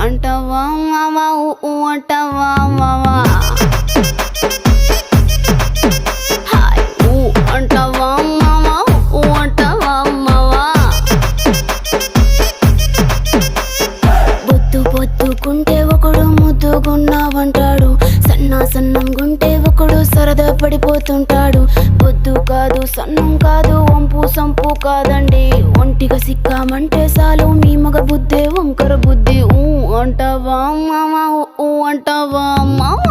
అంటావా మావా ఊ అంటావా మావా హాయ్ ఊ అంటావా మావా ఊ అంటావా మావా బొద్దు బొద్దుకుంటే ఒకడు ముద్దుగున్నావంటాడు సన్నం గుంటే ఒకడు సరదా పడిపోతుంటాడు బొద్దు కాదు సన్నం కాదు వంపు సంపు కాదండి ఒంటిగా సిక్కామంటే చాలు మీ మగ బుద్ధే వంకర బుద్ధి ఊ అంటావా మావా ఊ అంటావా మావా